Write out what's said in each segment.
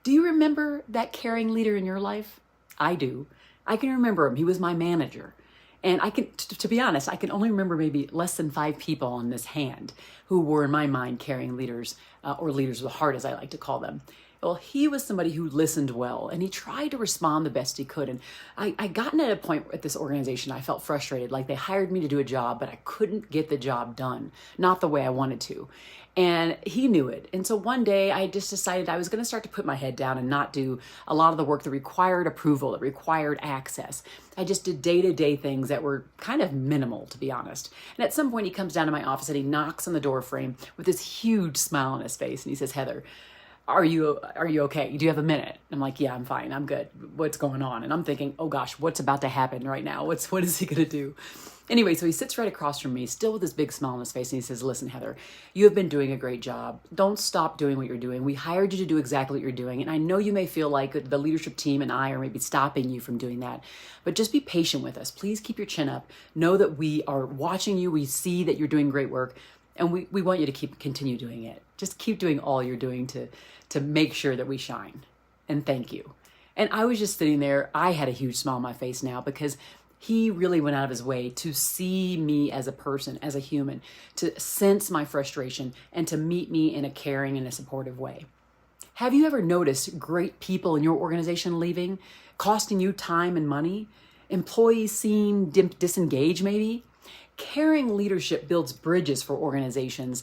Do you remember that caring leader in your life? I do. I can remember him. He was my manager. And to be honest, I can only remember maybe less than 5 people on this hand who were, in my mind, caring leaders, or leaders of the heart, as I like to call them. Well, he was somebody who listened well, and he tried to respond the best he could. And I gotten at a point at this organization, I felt frustrated, like they hired me to do a job, but I couldn't get the job done, not the way I wanted to. And he knew it. And so one day I just decided I was going to start to put my head down and not do a lot of the work that required approval, that required access. I just did day-to-day things that were kind of minimal, to be honest. And at some point he comes down to my office and he knocks on the door frame with this huge smile on his face. And he says, "Heather, are you okay? Do you have a minute?" I'm like, "Yeah, I'm fine. I'm good. What's going on?" And I'm thinking, oh gosh, what's about to happen right now? What is he going to do? Anyway, so he sits right across from me, still with this big smile on his face, and he says, "Listen, Heather, you have been doing a great job. Don't stop doing what you're doing. We hired you to do exactly what you're doing, and I know you may feel like the leadership team and I are maybe stopping you from doing that, but just be patient with us. Please keep your chin up. Know that we are watching you. We see that you're doing great work, and we want you to continue doing it. Just keep doing all you're doing to make sure that we shine. And thank you." And I was just sitting there. I had a huge smile on my face now because he really went out of his way to see me as a person, as a human, to sense my frustration and to meet me in a caring and a supportive way. Have you ever noticed great people in your organization leaving, costing you time and money? Employees seem disengaged maybe? Caring leadership builds bridges for organizations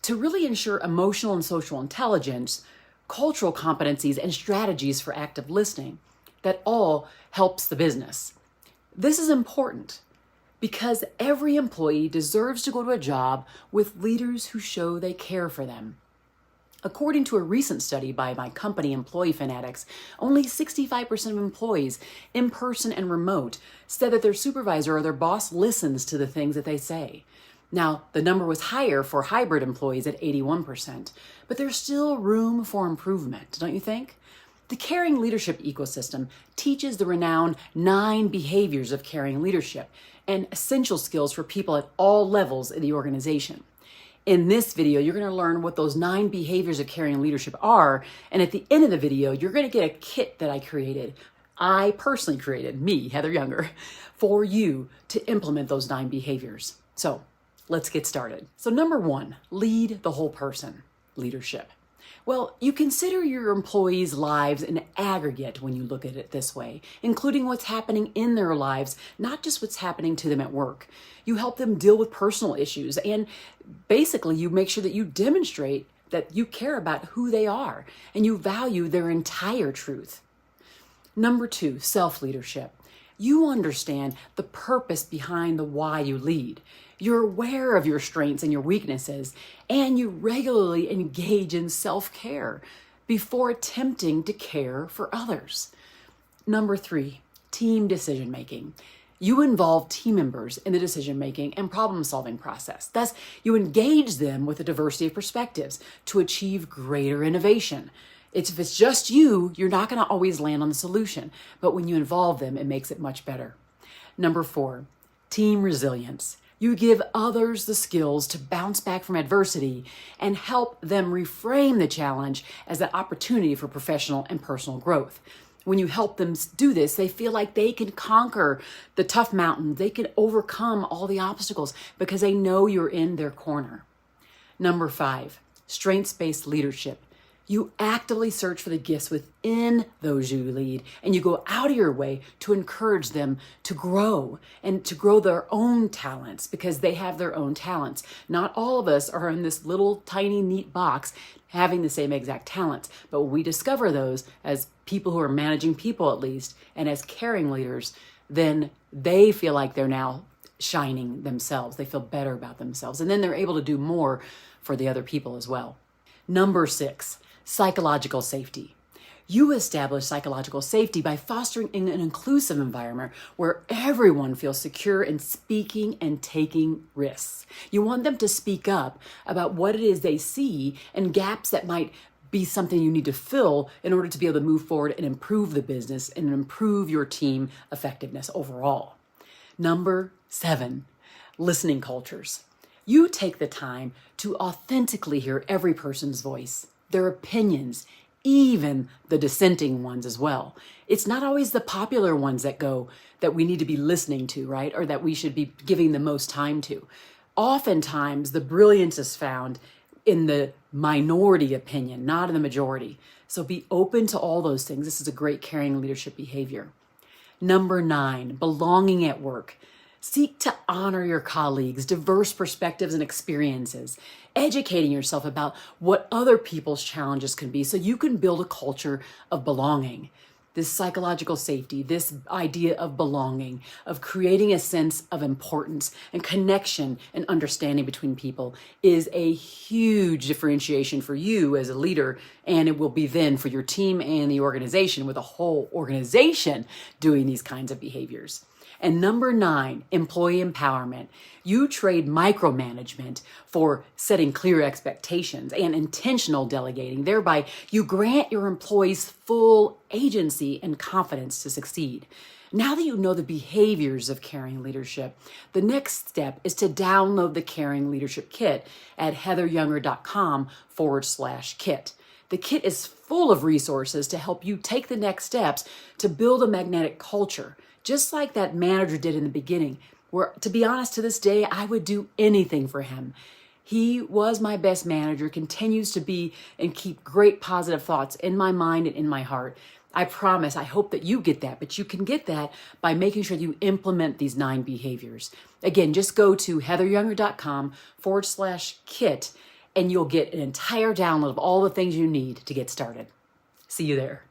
to really ensure emotional and social intelligence, cultural competencies, and strategies for active listening. That all helps the business. This is important because every employee deserves to go to a job with leaders who show they care for them. According to a recent study by my company, Employee Fanatix, only 65% of employees, in person and remote, said that their supervisor or their boss listens to the things that they say. Now, the number was higher for hybrid employees at 81%, but there's still room for improvement, don't you think? The caring leadership ecosystem teaches the renowned 9 behaviors of caring leadership and essential skills for people at all levels in the organization. In this video, you're going to learn what those 9 behaviors of caring leadership are, and at the end of the video, you're going to get a kit that I personally created, me, Heather Younger, for you to implement those 9 behaviors. So let's get started. So number 1, lead the whole person, leadership. Well, you consider your employees' lives in aggregate when you look at it this way, including what's happening in their lives, not just what's happening to them at work. You help them deal with personal issues, and basically you make sure that you demonstrate that you care about who they are and you value their entire truth. Number 2, self-leadership. You understand the purpose behind the why you lead. You're aware of your strengths and your weaknesses, and you regularly engage in self-care before attempting to care for others. Number 3, team decision-making. You involve team members in the decision-making and problem-solving process. Thus, you engage them with a diversity of perspectives to achieve greater innovation. If it's just you, you're not going to always land on the solution, but when you involve them, it makes it much better. Number 4, team resilience. You give others the skills to bounce back from adversity and help them reframe the challenge as an opportunity for professional and personal growth. When you help them do this, they feel like they can conquer the tough mountain. They can overcome all the obstacles because they know you're in their corner. Number 5, strengths-based leadership. You actively search for the gifts within those you lead, and you go out of your way to encourage them to grow and to grow their own talents because they have their own talents. Not all of us are in this little tiny neat box having the same exact talents, but when we discover those as people who are managing people at least and as caring leaders, then they feel like they're now shining themselves. They feel better about themselves, and then they're able to do more for the other people as well. Number 6, psychological safety. You establish psychological safety by fostering an inclusive environment where everyone feels secure in speaking and taking risks. You want them to speak up about what it is they see and gaps that might be something you need to fill in order to be able to move forward and improve the business and improve your team effectiveness overall. Number 7, listening cultures. You take the time to authentically hear every person's voice, their opinions, even the dissenting ones as well. It's not always the popular ones that we need to be listening to, right? Or that we should be giving the most time to. Oftentimes, the brilliance is found in the minority opinion, not in the majority. So be open to all those things. This is a great caring leadership behavior. Number 9, belonging at work. Seek to honor your colleagues' diverse perspectives and experiences, educating yourself about what other people's challenges can be so you can build a culture of belonging. This psychological safety, this idea of belonging, of creating a sense of importance and connection and understanding between people is a huge differentiation for you as a leader, and it will be then for your team and the organization, with a whole organization doing these kinds of behaviors. And number 9, employee empowerment. You trade micromanagement for setting clear expectations and intentional delegating. Thereby, you grant your employees full agency and confidence to succeed. Now that you know the behaviors of caring leadership, the next step is to download the Caring Leadership Kit at heatheryounger.com/kit. The kit is full of resources to help you take the next steps to build a magnetic culture, just like that manager did in the beginning, where, to be honest, to this day, I would do anything for him. He was my best manager, continues to be, and keep great positive thoughts in my mind and in my heart. I promise, I hope that you get that, but you can get that by making sure you implement these 9 behaviors. Again, just go to heatheryounger.com/kit, and you'll get an entire download of all the things you need to get started. See you there.